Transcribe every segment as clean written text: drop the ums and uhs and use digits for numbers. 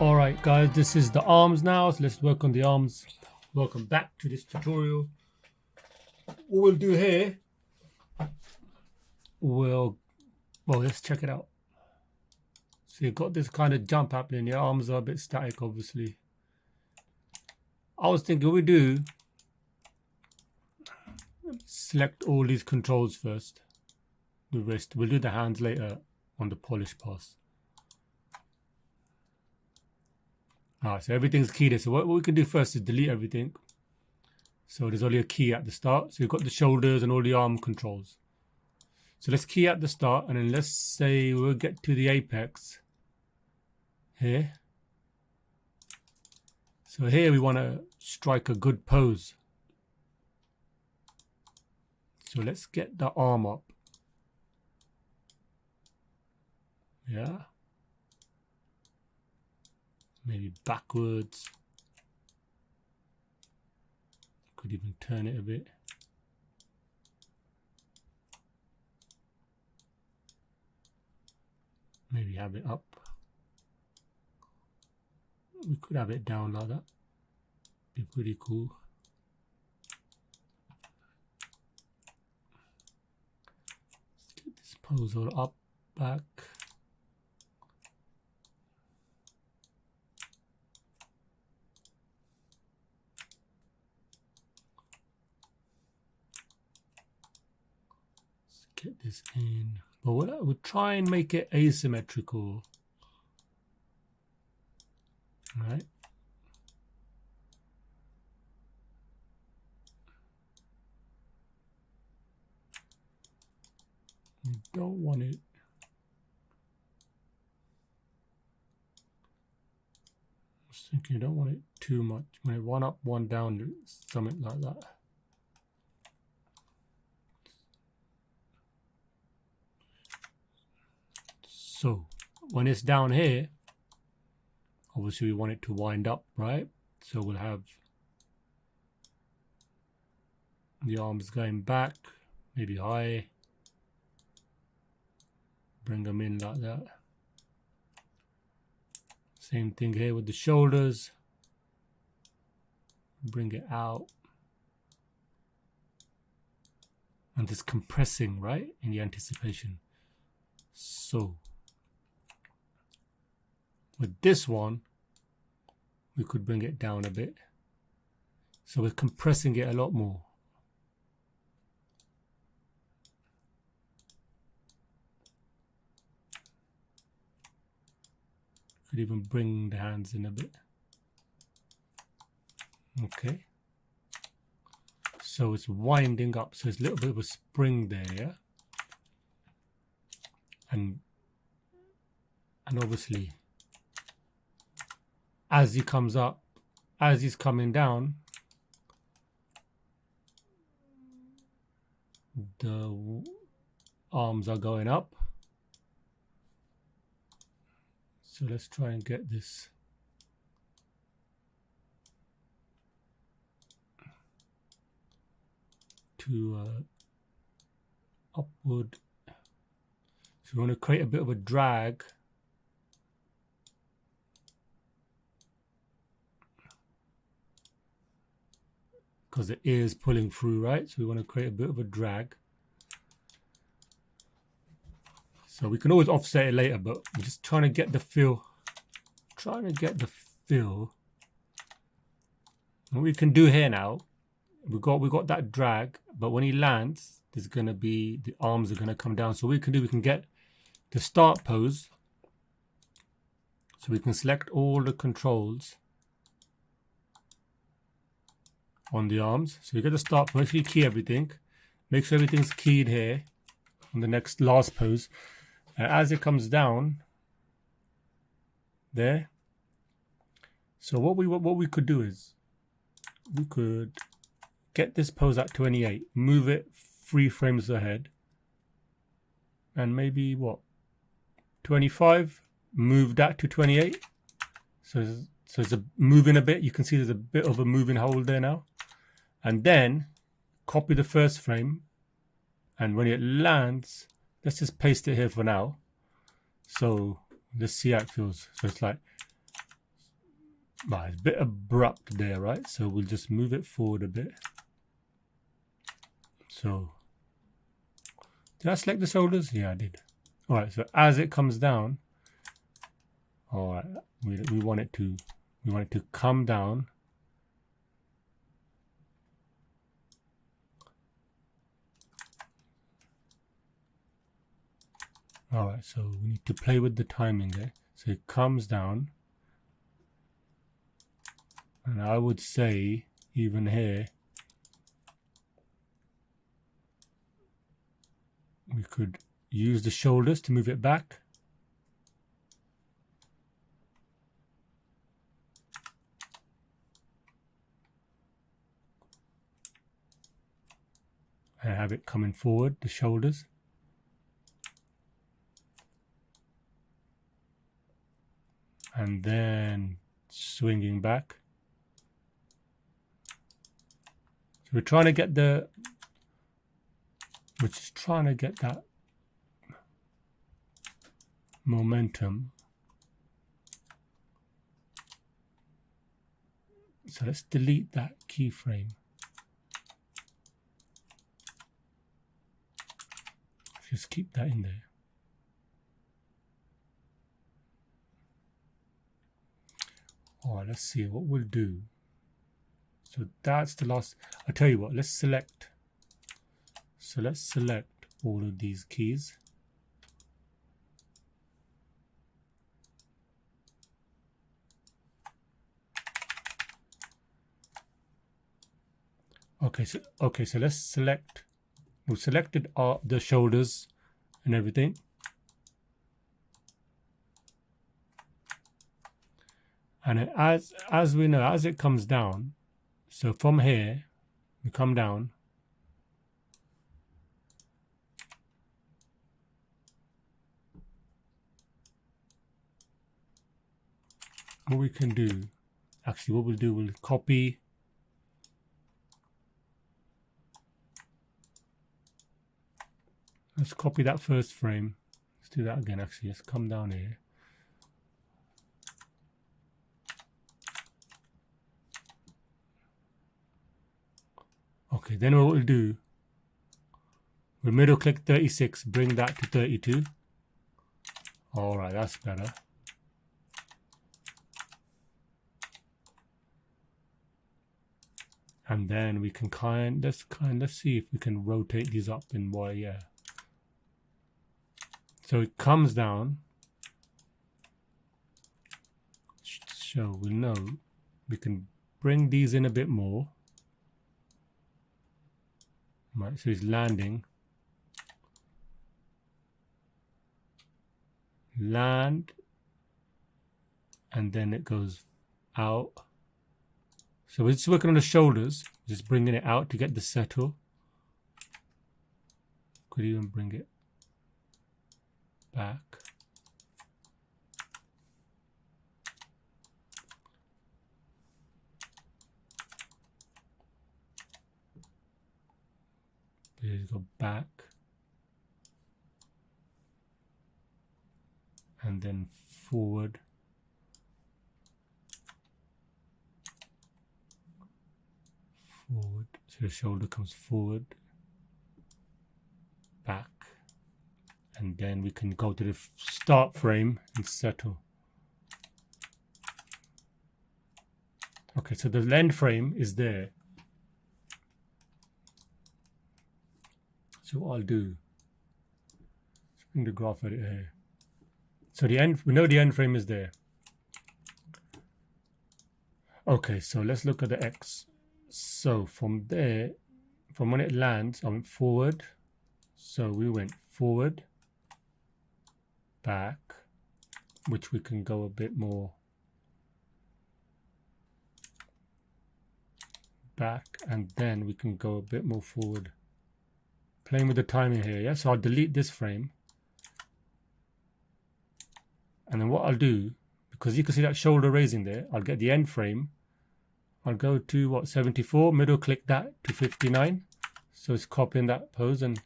Alright guys, this is the arms now, so let's work on the arms. Welcome back to this tutorial. What we'll do here, let's check it out. So you've got this kind of jump happening, your arms are a bit static obviously. I was thinking we do select all these controls first. The wrist, we'll do the hands later on the polish pass. Alright, so everything's keyed here. So what we can do first is delete everything. So there's only a key at the start. So you've got the shoulders and all the arm controls. So let's key at the start, and then let's say we'll get to the apex here. So here we want to strike a good pose. So let's get the arm up. Yeah. Maybe backwards. Could even turn it a bit. Maybe have it up. We could have it down like that. Be pretty cool. Let's get this pose all up, back. Get this in, but we'll try and make it asymmetrical. All right. We don't want it. I was thinking you don't want it too much. When it one up, one down, something like that. So when it's down here, obviously we want it to wind up, right? So we'll have the arms going back, maybe high, bring them in like that. Same thing here with the shoulders, bring it out. And just compressing, right, in the anticipation. So with this one, we could bring it down a bit. So we're compressing it a lot more. Could even bring the hands in a bit. Okay. So it's winding up. So it's a little bit of a spring there, yeah? And obviously, as he comes up, as he's coming down, the arms are going up. So let's try and get this to upward. So we want to create a bit of a drag. Because the ear is pulling through, right? So we want to create a bit of a drag. So we can always offset it later, but we're just trying to get the feel. Trying to get the feel. What we can do here now, we got that drag, but when he lands, there's gonna be, the arms are gonna come down. So what we can do, we can get the start pose. So we can select all the controls on the arms. So you get the start pose, make sure you key everything. Make sure everything's keyed here on the next last pose. And as it comes down, there. So what we could do is, we could get this pose at 28, move it 3 frames ahead, and maybe what, 25, move that to 28. So it's a moving a bit. You can see there's a bit of a moving hold there now. And then copy the first frame, and when it lands, let's just paste it here for now. So let's see how it feels. So it's like, Right, it's a bit abrupt there, right? So we'll just move it forward a bit. So did I select the shoulders? Yeah, I did. All right, so as it comes down, all right, we want it to come down. All right, so we need to play with the timing there. So it comes down, and I would say even here we could use the shoulders to move it back. And have it coming forward, the shoulders. And then swinging back. So we're trying to get that momentum. So let's delete that keyframe. Just keep that in there. All right, let's see what we'll do. So that's the last. I'll tell you what, let's select. So let's select all of these keys. Okay, so let's select. We've selected the shoulders and everything. And as we know, as it comes down, so from here, we come down. What we can do, actually what we'll do, we'll copy. Let's copy that first frame. Let's do that again, actually. Let's come down here. Okay, then what we'll do, we'll middle click 36, bring that to 32. All right, that's better. And then we can let's see if we can rotate these up in Y, yeah. So it comes down. So we'll know we can bring these in a bit more. Right, so it's landing. Land. And then it goes out. So we're just working on the shoulders, just bringing it out to get the settle. Could even bring it back. Let's go back. And then forward. Forward. So the shoulder comes forward. Back. And then we can go to the start frame and settle. Okay, so the end frame is there. So what I'll do, let's bring the graph editor here. So the end, we know the end frame is there. Okay, so let's look at the X. So from there, from when it lands, I went forward. So we went forward, back, which we can go a bit more back, and then we can go a bit more forward. Playing with the timing here, yeah? So I'll delete this frame. And then what I'll do, because you can see that shoulder raising there, I'll get the end frame. I'll go to, what, 74, middle click that to 59. So it's copying that pose. And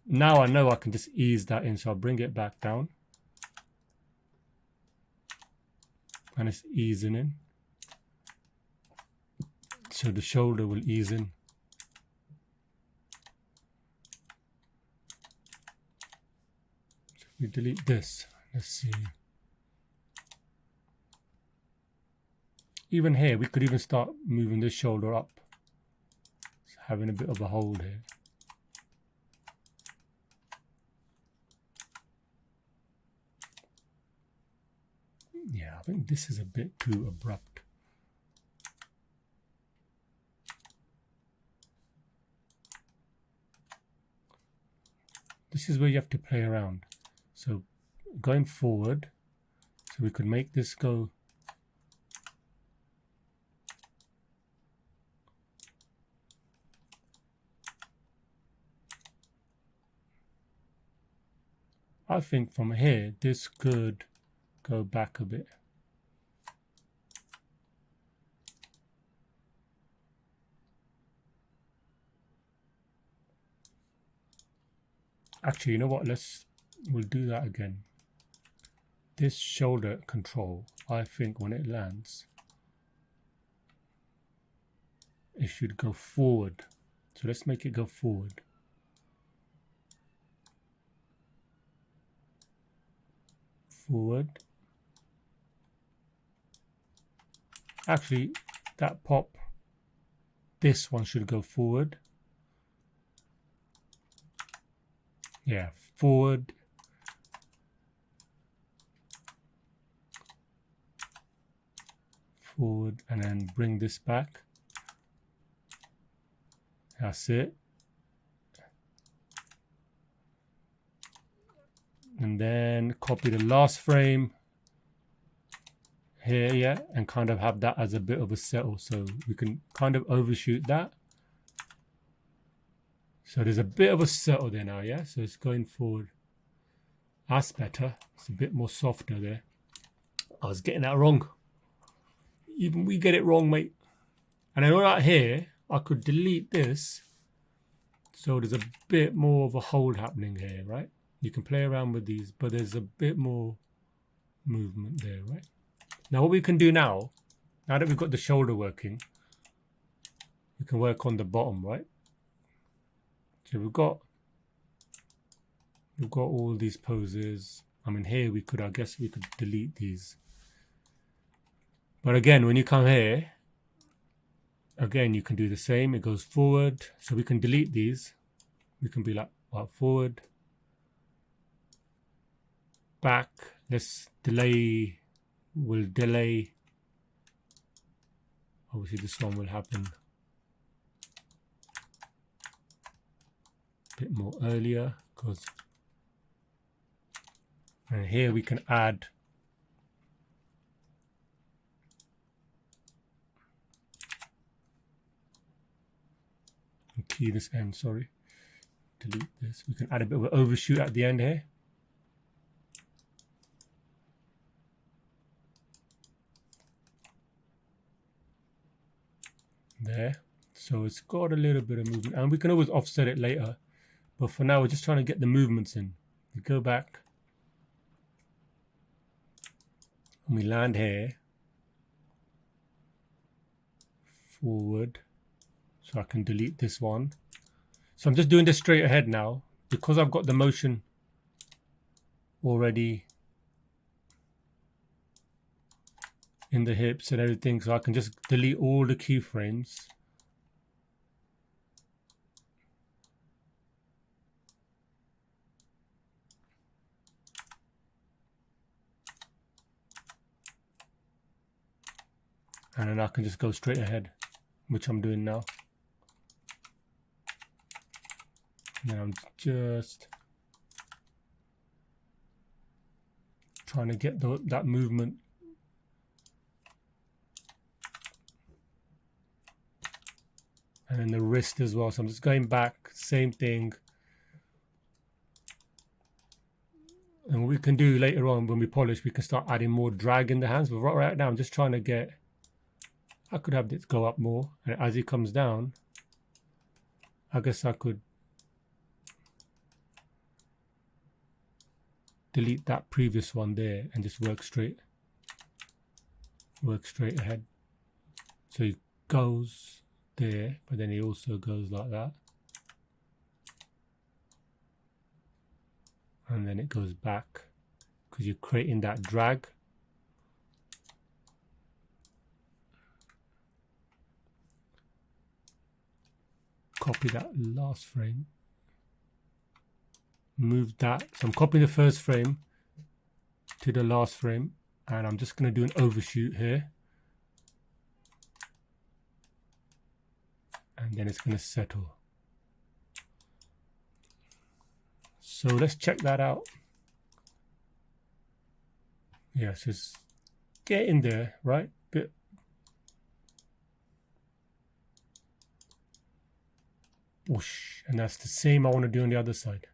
now I know I can just ease that in. So I'll bring it back down. and it's easing in. So the shoulder will ease in. So if we delete this, let's see. Even here, we could even start moving this shoulder up. It's having a bit of a hold here. Yeah, I think this is a bit too abrupt. This is where you have to play around. So going forward, so we could make this go. I think from here, this could go back a bit. Actually, you know what? We'll do that again. This shoulder control, I think when it lands, it should go forward. So let's make it go forward. Forward. Actually, that pop, this one should go forward. Yeah, forward. Forward, and then bring this back. That's it. And then copy the last frame here, yeah, and kind of have that as a bit of a settle. So we can kind of overshoot that. So there's a bit of a settle there now, yeah? So it's going forward. That's better. It's a bit more softer there. I was getting that wrong. Even we get it wrong, mate. And then right here, I could delete this. So there's a bit more of a hold happening here, right? You can play around with these, but there's a bit more movement there, right? Now what we can do now that we've got the shoulder working, we can work on the bottom, right? So we've got all these poses. I mean, here we could, I guess we could delete these. But again, when you come here, again, you can do the same. It goes forward. So we can delete these. We can be like, well, forward, back. Let's delay. We'll delay. Obviously, this one will happen a bit more earlier because, and here we can add key this end, sorry, delete this. We can add a bit of an overshoot at the end here. There, so it's got a little bit of movement, and we can always offset it later, but for now we're just trying to get the movements in. We go back and we land here, forward. So I can delete this one. So I'm just doing this straight ahead now because I've got the motion already in the hips and everything. So I can just delete all the keyframes. And then I can just go straight ahead, which I'm doing now. Now I'm just trying to get that movement. And then the wrist as well. So I'm just going back, same thing. And what we can do later on when we polish, we can start adding more drag in the hands. But right now I'm just trying to get, I could have this go up more. And as it comes down, I guess I could delete that previous one there and just work straight. work straight ahead. So he goes there, but then he also goes like that. And then it goes back because you're creating that drag. Copy that last frame. Move that. So I'm copying the first frame to the last frame, and I'm just going to do an overshoot here. And then it's going to settle. So let's check that out. Yes, just get in there, right? Bit. Whoosh. And that's the same I want to do on the other side.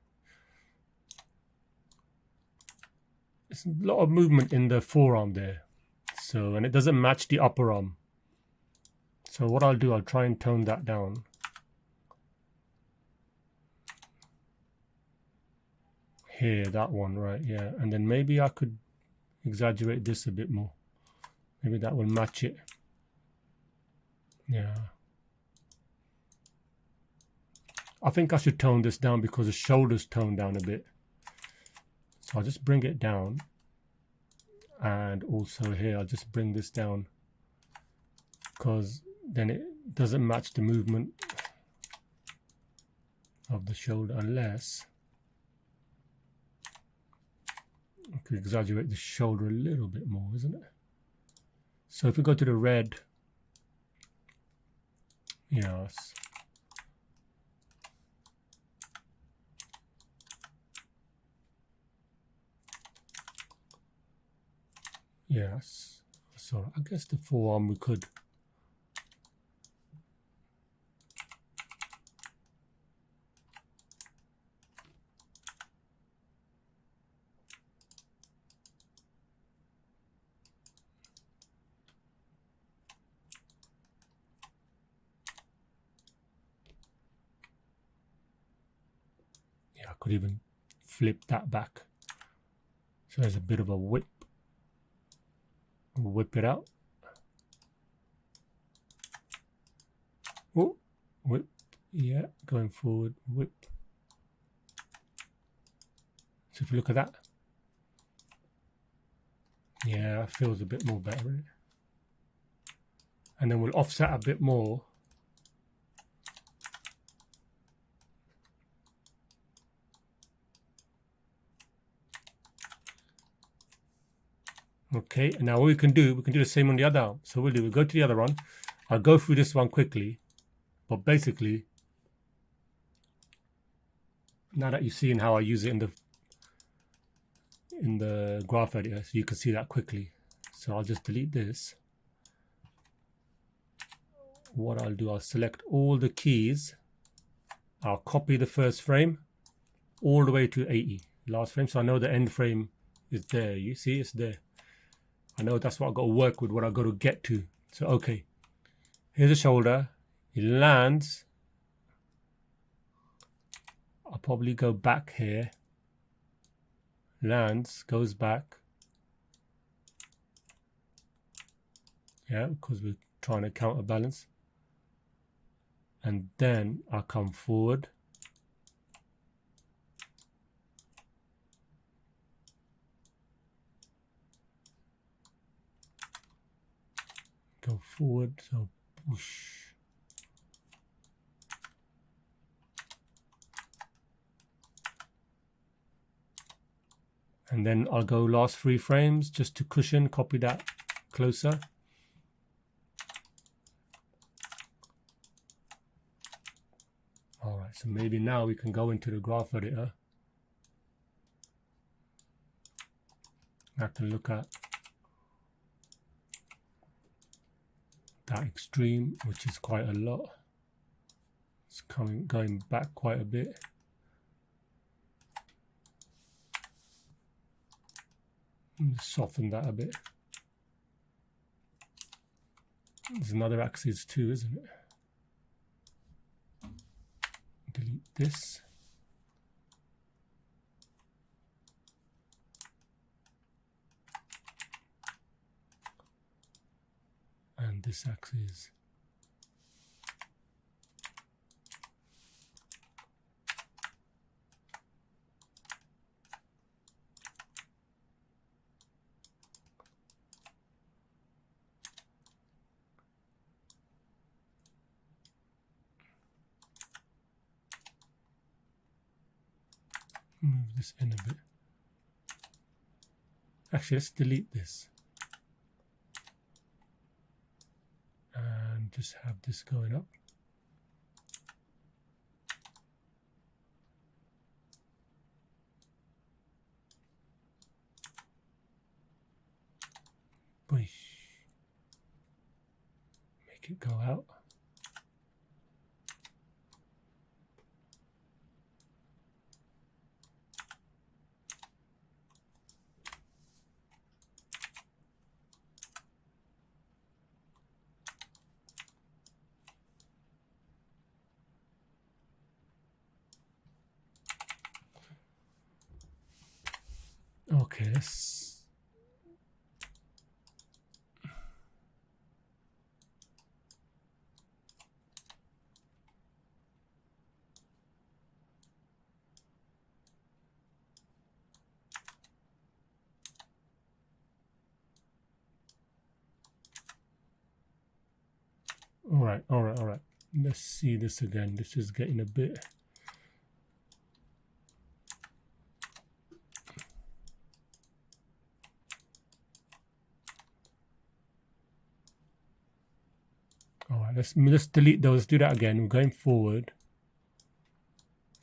There's a lot of movement in the forearm there. So, and it doesn't match the upper arm. So what I'll do, I'll try and tone that down. Here, that one, right, yeah. And then maybe I could exaggerate this a bit more. Maybe that will match it. Yeah. I think I should tone this down because the shoulders tone down a bit. So I'll just bring it down. And also here, I'll just bring this down because then it doesn't match the movement of the shoulder, unless I could exaggerate the shoulder a little bit more, isn't it? So if we go to the red, yes. Yes. So I guess the forearm we could. Yeah, I could even flip that back. So there's a bit of a whip. Whip it out. Oh, whip. Yeah, going forward, whip. So if you look at that. Yeah, it feels a bit more better, isn't it? And then we'll offset a bit more. Okay, and now what we can do the same on the other arm. So we'll go to the other one. I'll go through this one quickly, but basically, now that you've seen how I use it in the graph editor, so you can see that quickly. So I'll just delete this. What I'll do, I'll select all the keys. I'll copy the first frame all the way to 80, last frame. So I know the end frame is there. You see, it's there. I know that's what I've got to work with, what I've got to get to. So, okay, here's the shoulder. He lands. I'll probably go back here. Lands, goes back. Yeah, because we're trying to counterbalance. And then I come forward. Go forward, so push. And then I'll go last 3 frames just to cushion, copy that closer. All right, so maybe now we can go into the graph editor. I can look at that extreme, which is quite a lot. It's going back quite a bit. Soften that a bit. There's another axis too, isn't it? Delete this. this axis. Move this in a bit. Actually, let's delete this and just have this going up. Make it go out. Okay, let's all right. Let's see this again. This is getting a bit. All right, let's delete those. Let's do that again. We're going forward.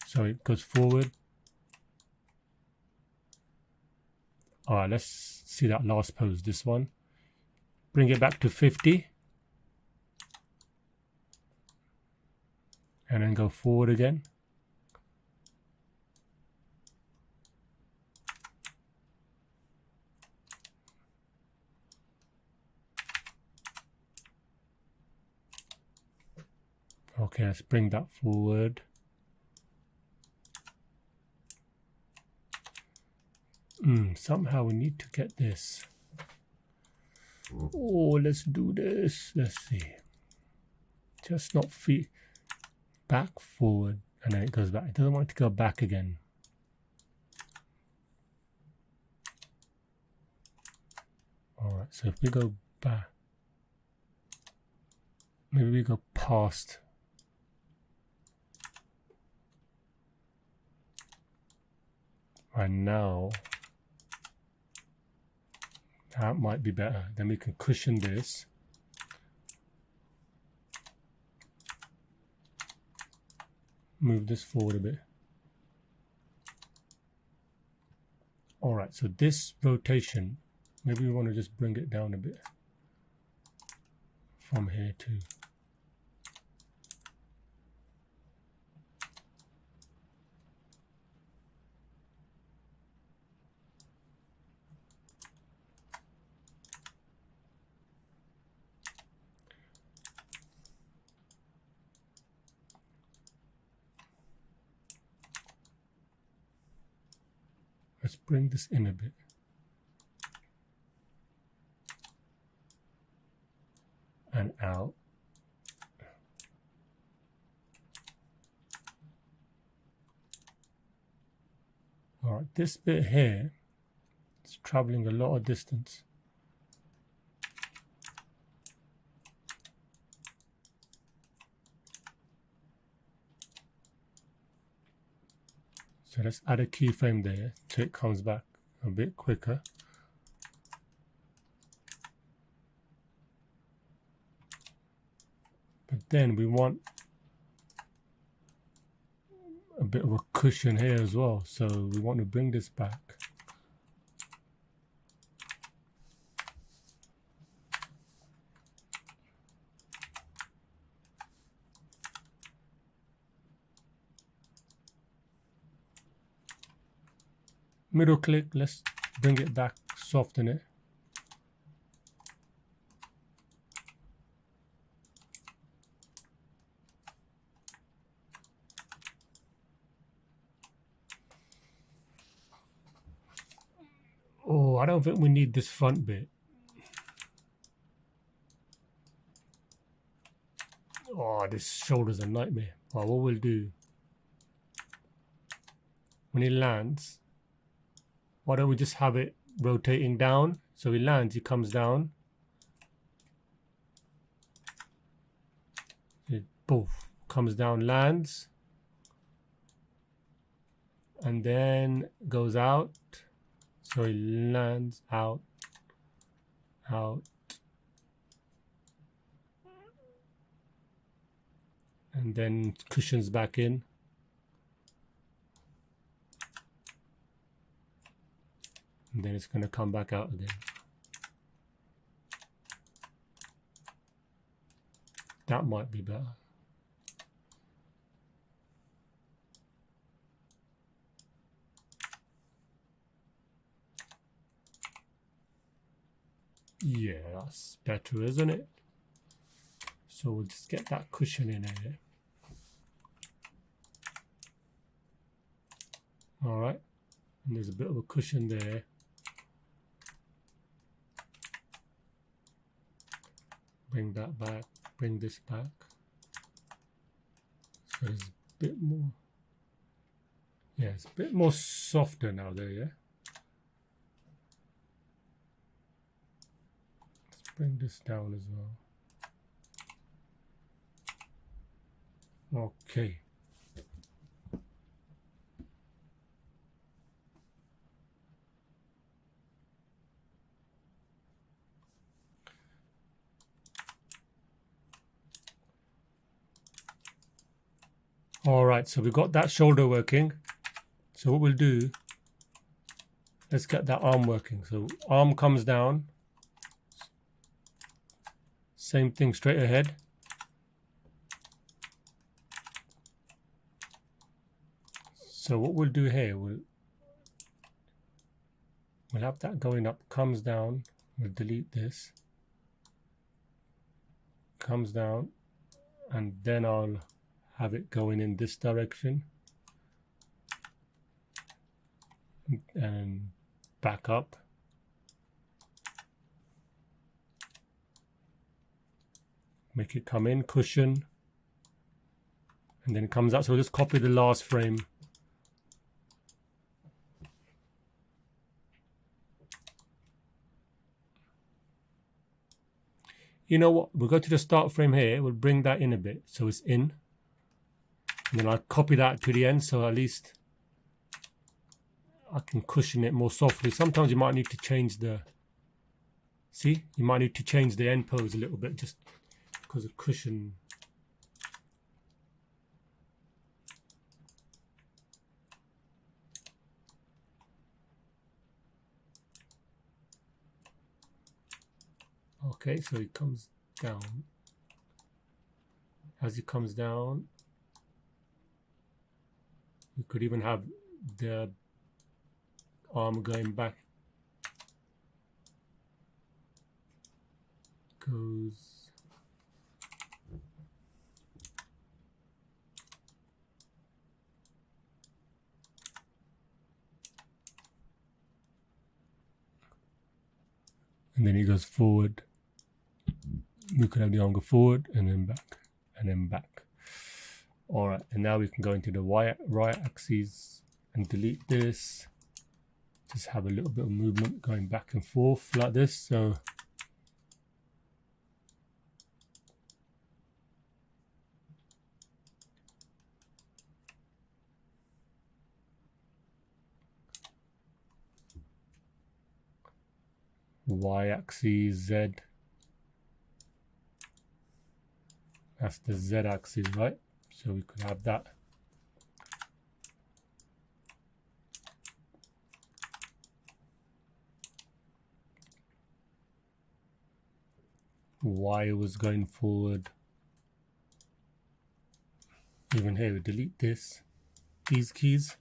So it goes forward. All right, let's see that last pose. This one. Bring it back to 50. And then go forward again. Okay, let's bring that forward. Somehow we need to get this. Oh, let's do this. Let's see. Just not feet back, forward, and then it goes back. It doesn't want it to go back again. All right, so if we go back, maybe we go past. Right now, that might be better. Then we can cushion this. Move this forward a bit. All right, so this rotation, maybe we want to just bring it down a bit from here to. Let's bring this in a bit. And out. All right, this bit here is traveling a lot of distance. So let's add a keyframe there so it comes back a bit quicker. But then we want a bit of a cushion here as well. So we want to bring this back. Middle click, let's bring it back, soften it. Oh, I don't think we need this front bit. Oh, this shoulder's a nightmare. Well, what we'll do, when he lands, why don't we just have it rotating down? So he lands, he comes down. It poof, comes down, lands. And then goes out. So he lands out, out. And then cushions back in. And then it's going to come back out again. That might be better. Yeah, that's better, isn't it? So we'll just get that cushion in here. All right, and there's a bit of a cushion there. Bring that back, bring this back. So there's a bit more. Yeah, it's a bit more softer now there, yeah? Let's bring this down as well. Okay. All right, so we've got that shoulder working. So what we'll do, let's get that arm working. So arm comes down. Same thing, straight ahead. So what we'll do here, we'll have that going up, comes down. We'll delete this. Comes down, and then I'll have it going in this direction and back up. Make it come in, cushion, and then it comes out. So we'll just copy the last frame. You know what? We'll go to the start frame here. We'll bring that in a bit so it's in. And then I'll copy that to the end, so at least I can cushion it more softly. Sometimes you might need to change the, see? You might need to change the end pose a little bit just because of cushion. Okay, so it comes down. As it comes down, you could even have the arm going back. Goes. And then he goes forward. We could have the arm go forward and then back and then back. All right, and now we can go into the right axis and delete this. Just have a little bit of movement going back and forth like this. So y-axis, Z. That's the z-axis, right? So we could have that. Y was going forward. Even here, we delete this, these keys.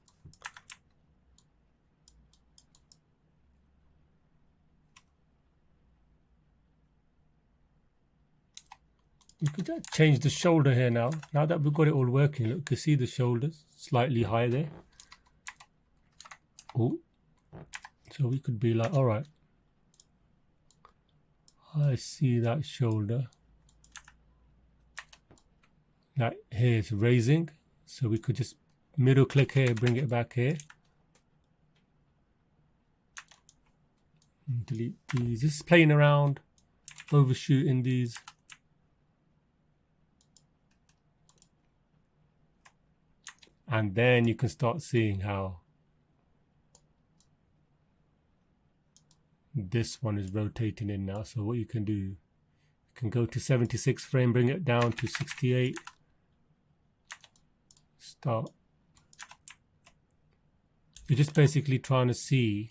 We could change the shoulder here now. Now that we've got it all working, look, you can see the shoulders slightly high there. Oh, so we could be like, all right, I see that shoulder. that here is raising, so we could just middle click here, bring it back here. Delete these. Just playing around, overshooting these. And then you can start seeing how this one is rotating in now. So what you can do, you can go to 76 frame, bring it down to 68. Start. You're just basically trying to see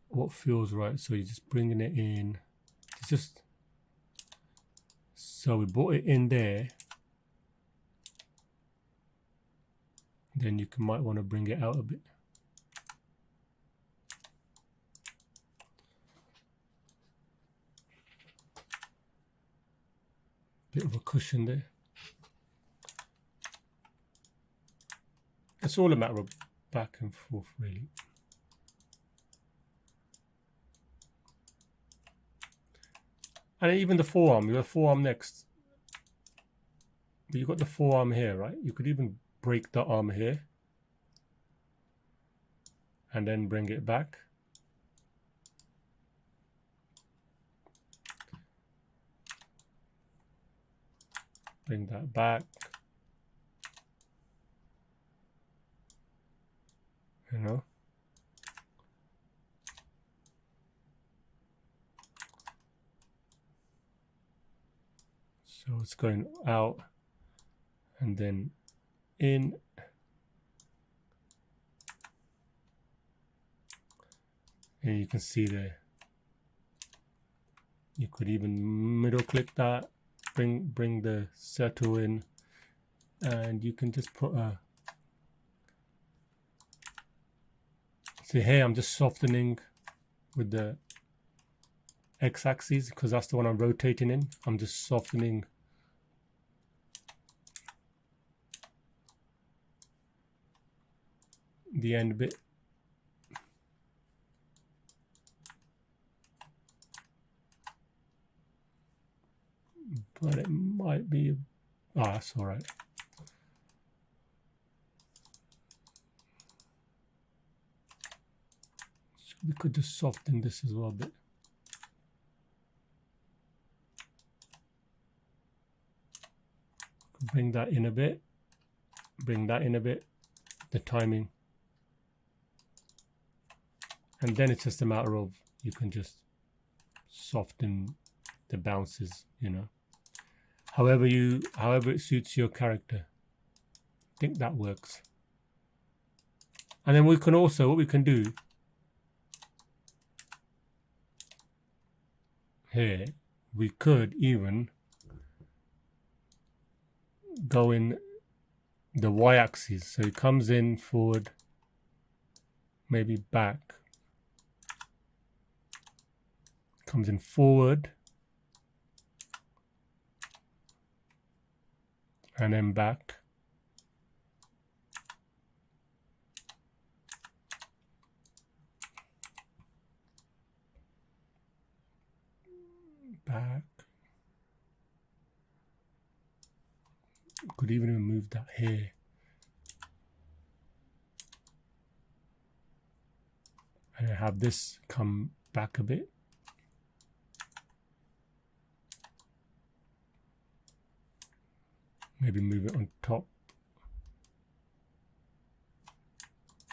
what feels right. So you're just bringing it in. It's just, so we brought it in there. Then you might want to bring it out a bit. Bit of a cushion there. It's all a matter of back and forth, really. And even the forearm, you have forearm next. But you've got the forearm here, right? You could even break the arm here and then bring it back. Bring that back. You know? So it's going out and then in. And you can see there. You could even middle click that, bring the settle in, and you can just put a. See here, I'm just softening with the x-axis because that's the one I'm rotating in. I'm just softening the end bit. But it might be, that's all right. So we could just soften this as well a bit. Bring that in a bit, bring that in a bit, the timing. And then it's just a matter of, you can just soften the bounces, you know. However it suits your character. I think that works. And then we can also, what we can do here, we could even go in the y-axis. So it comes in forward, maybe back. Comes in forward. And then back. Back. Could even remove that here. And have this come back a bit. Maybe move it on top.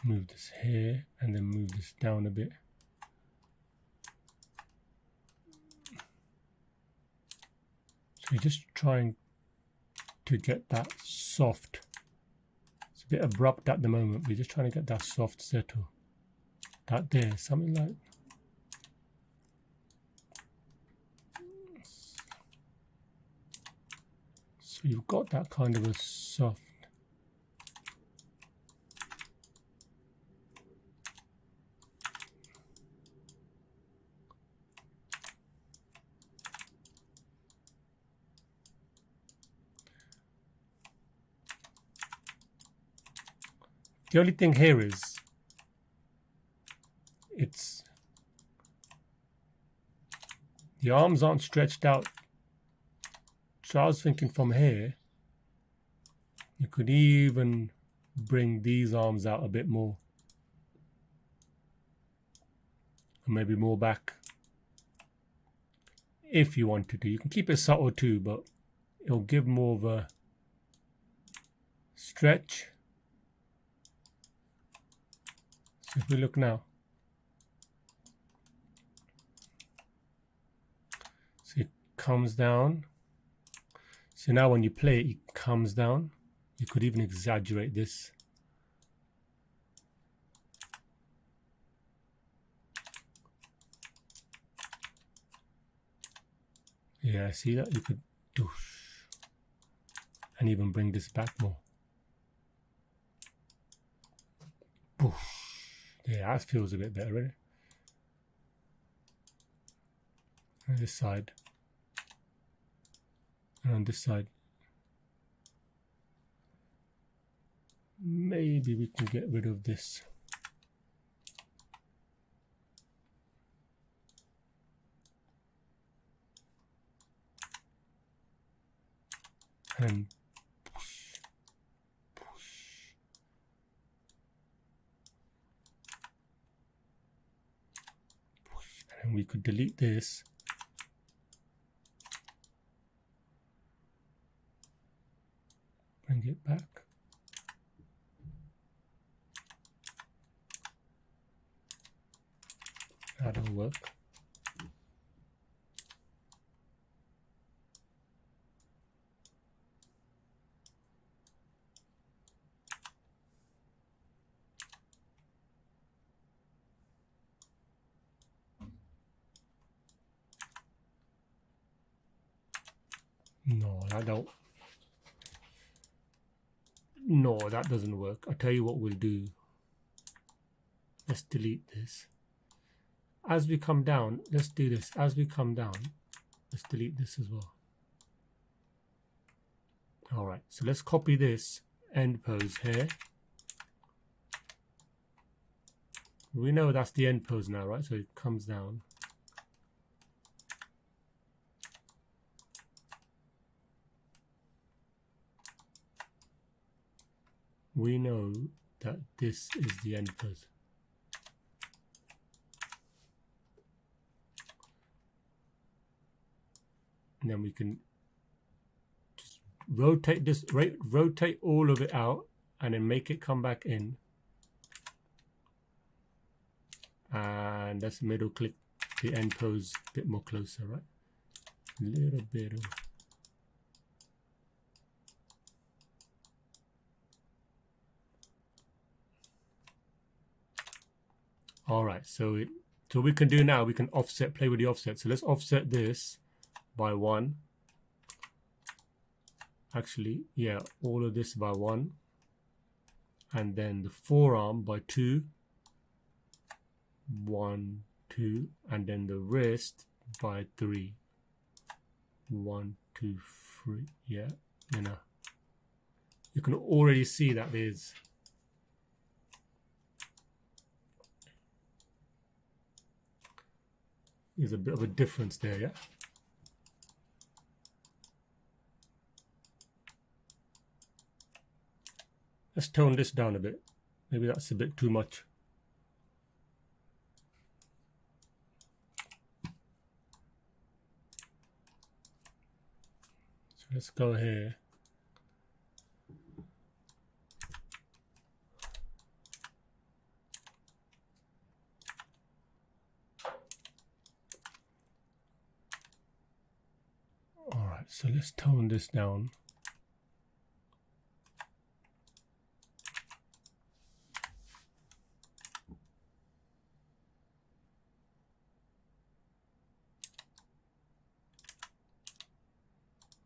Move this here and then move this down a bit. So you're just trying to get that soft. It's a bit abrupt at the moment. We're just trying to get that soft settle. That there, something like. So you've got that kind of a soft. The only thing here is the arms aren't stretched out So I was thinking from here, you could even bring these arms out a bit more. Or maybe more back. If you wanted to. You can keep it subtle too, but it'll give more of a stretch. So if we look now. So it comes down. So now when you play it, it comes down. You could even exaggerate this. Yeah, see that? You could do and even bring this back more. Boosh. Yeah, that feels a bit better, right? On this side. And on this side. Maybe we can get rid of this. And push, push. Push. And then we could delete this. Bring it back. That'll work. No, that don't. No, that doesn't work. I'll tell you what we'll do. Let's delete this. As we come down, let's do this. As we come down, let's delete this as well. All right, so let's copy this end pose here. We know that's the end pose now, right? So it comes down. We know that this is the end pose. And then we can just rotate this, rotate all of it out and then make it come back in. And let's middle click the end pose a bit more closer, right? A little bit of. All right, so we can do now, we can offset, play with the offset. So let's offset this by 1. Actually, yeah, all of this by 1. And then the forearm by 2. 1, 2. And then the wrist by 3. 1, 2, 3. Yeah, you know. You can already see that there's a bit of a difference there, yeah? Let's tone this down a bit. Maybe that's a bit too much. So let's go here. All right, so let's tone this down.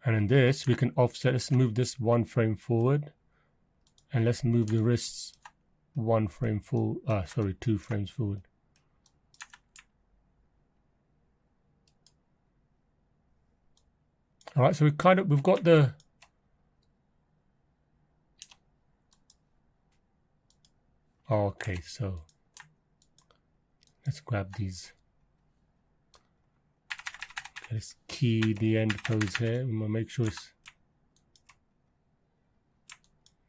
And in this, we can offset. Let's move this 1 frame forward. And let's move the wrists 1 frame forward. Sorry, 2 frames forward. All right, so we've got the okay, so let's grab these. Okay, let's key the end pose here. I'm gonna make sure it's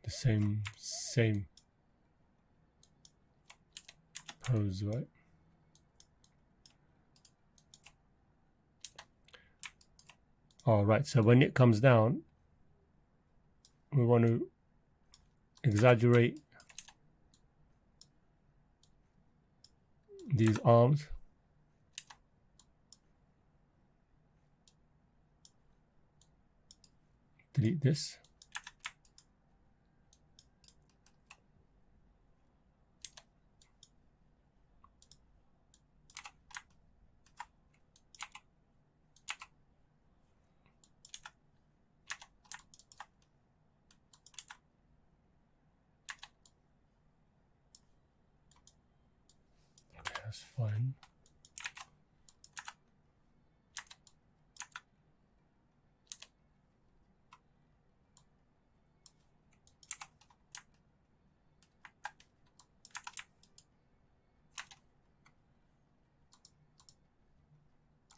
the same pose, right? All right, so when it comes down, we want to exaggerate these arms. Delete this. Okay, that's fine.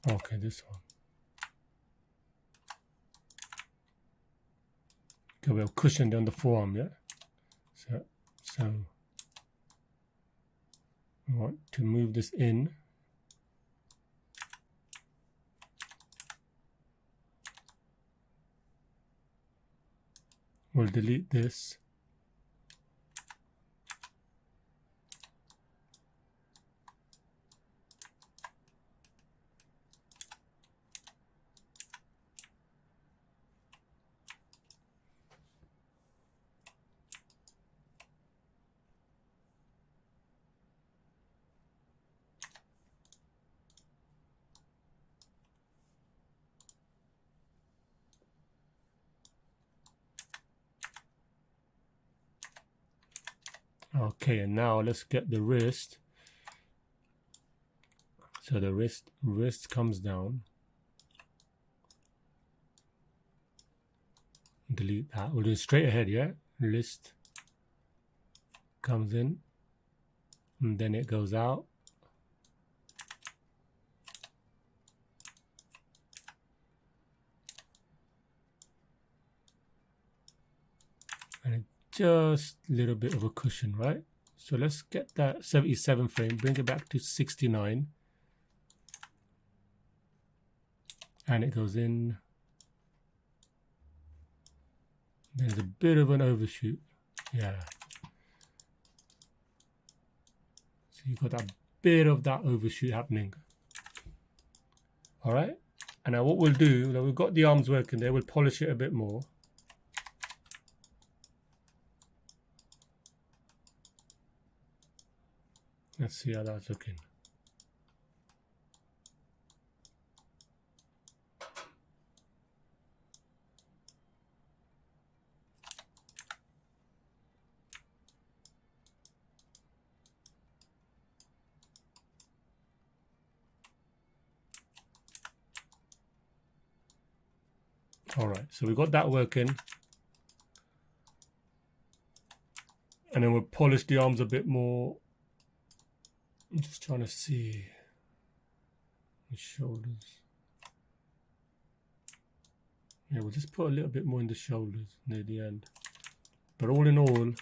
Okay, this one. Okay, we'll cushion on the forearm, yeah? So we want to move this in. We'll delete this. Okay, and now let's get the wrist. So the wrist comes down. Delete that. We'll do it straight ahead, yeah? Wrist comes in, and then it goes out. And just a little bit of a cushion, right? So let's get that 77 frame, bring it back to 69. And it goes in. There's a bit of an overshoot. Yeah. So you've got that bit of that overshoot happening. All right. And now what we'll do, now we've got the arms working there, we'll polish it a bit more. Let's see how that's looking. All right, so we've got that working. And then we'll polish the arms a bit more. I'm just trying to see the shoulders. Yeah, we'll just put a little bit more in the shoulders near the end. But all in all,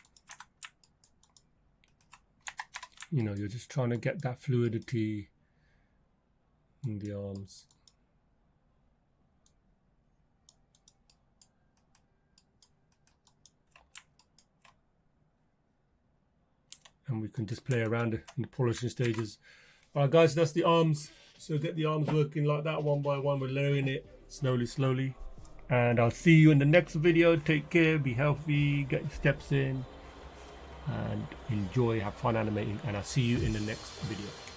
you know, you're just trying to get that fluidity in the arms. And we can just play around in the polishing stages. All right, guys, that's the arms. So get the arms working like that one by one. We're layering it slowly. And I'll see you in the next video. Take care, be healthy, get your steps in, and enjoy, have fun animating. And I'll see you in the next video.